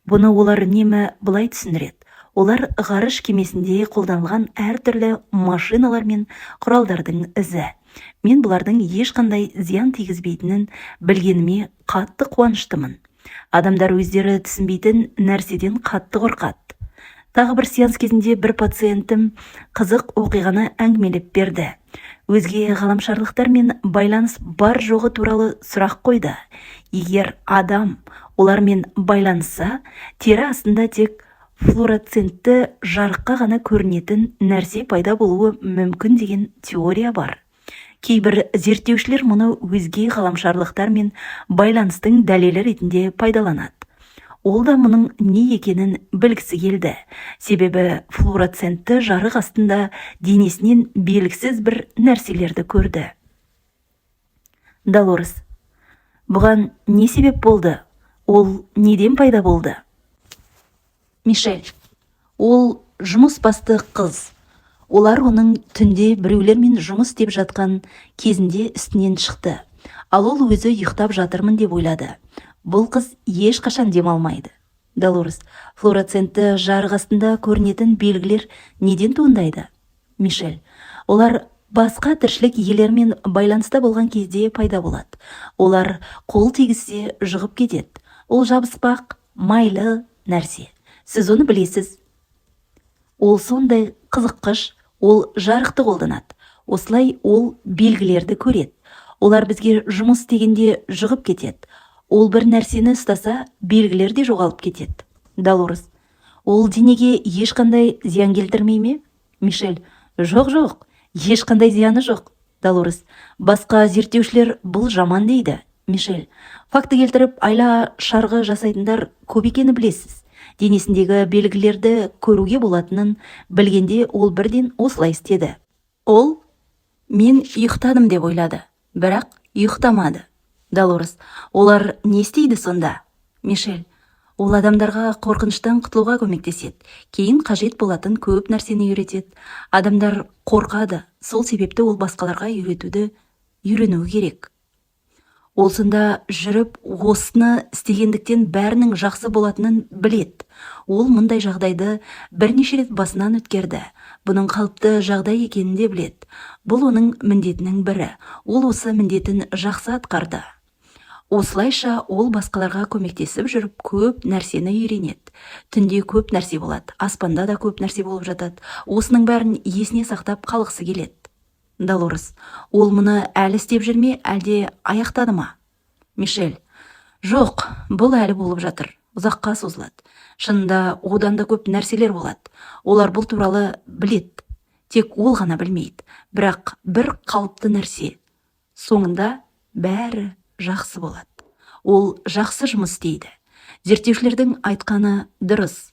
Бұны олар үнемі былай түсіндіреді. Олар ғарыш кемесінде қолданылған әртүрлі машиналар мен құралдардың ізі. Мен бұлардың ешқандай зиян тигізбейтінін білгеніме қатты қуаныштымын. Адамдар өздері түсінбейтін нәрседен қатты қорқады. Тағы бір сеанс кезінде бір пациентім қызық оқиғаны әңгімелеп берді. Өзге ғаламшарлықтар мен байланыс бар жоғы туралы сұрақ қойды. Егер адам олармен байланысса, тері астында тек флуоресцентті жарыққа ғана көрінетін нәрсе пайда болуы мүмкін деген теория бар. Кейбір зерттеушілер мұны өзге ғаламшарлықтар мен байланыстың дәлелі ретінде пайдаланады. Ол да мұның не екенін білгісі келді. Себебі флуоресцентті жарық астында денесінен белгісіз бір нәрселерді көрді. Долорес: бұған не себеп болды? Ол неден пайда болды? Мишель: ол жұмыс басты қыз. Олар оның түнде біреулермен жұмыс істеп жатқан кезінде үстінен шықты. Ал ол өзі ұйықтап жатырмын деп ойлады. Бұл қыз ешқашан демалмайды. Долорес: флуоресцентті жарық астында көрінетін белгілер неден туындайды? Мишель: олар басқа тіршілік иелерімен байланыста болған кезде пайда болады. Олар қол тигізсе жығып кетеді. Ол жабыспақ, майлы нәрсе. Сіз оны білесіз. Ол сондай қызыққыш, ол жарықты қолданады. Осылай ол белгілерді көреді. Олар бізге жұмыс істегенде жығып кетеді. Ол бір нәрсені ұстаса, белгілер де жоғалып кетеді. Долорес: ол денеге ешқандай зиян келтірмей ме? Мишель: жоқ, ешқандай зияны жоқ. Долорес: басқа зерттеушілер бұл жаман дейді. Мишель: факті келтіріп айла шарғы жасайтындар көп екені білесіз. Денесіндегі белгілерді көруге болатынын білгенде ол бірден осылай істеді. Ол мен ұйықтадым деп ойлады, бірақ ұйықтамады. Долорес: олар не істейді сонда? Мишель: ол адамдарға қорқыныштан құтылуға көмектеседі. Кейін қажет болатын көп нәрсені үйретеді. Адамдар қорқады, сол себепті ол басқаларға үйренуі керек. Ол сонда жүріп осыны істегендіктен бәрінің жақсы болатынын білет. Ол мұндай жағдайды бірнеше рет басынан өткерді. Бұның қалыпты жағдай екенін де білет. Бұл оның міндетінің бірі. Ол осы міндетін жақсы атқарды. Осылайша ол басқаларға көмектесіп жүріп көп нәрсені үйренеді. Түнде көп нәрсе болады, аспанда да көп нәрсе болып жатады. Осының бәрін есіне сақтап қалғысы келеді. Долорес: ол мұны әлі істеп жүрме, әлде аяқтады ма? Мишель: жоқ, бұл әлі болып жатыр, ұзаққа созылады. Шынында одан да көп нәрселер болады. Олар бұл туралы білет, тек ол ғана білмейді. Бірақ бір қалыпты нәрсе, соңында бәрі жақсы болады. Ол жақсы жұмыс істейді. Зерттеушілердің айтқаны дұрыс.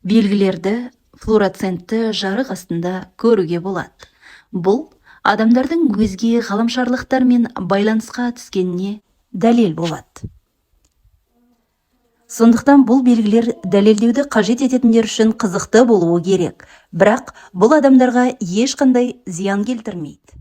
Белгілерді флуоресцентті жарық астында көруге болады. Бұл адамдардың өзге ғаламшарлықтармен байланысқа түскеніне дәлел болады. Сондықтан бұл белгілер дәлелдеуді қажет ететіндер үшін қызықты болуы керек, бірақ бұл адамдарға ешқандай зиян келтірмейді.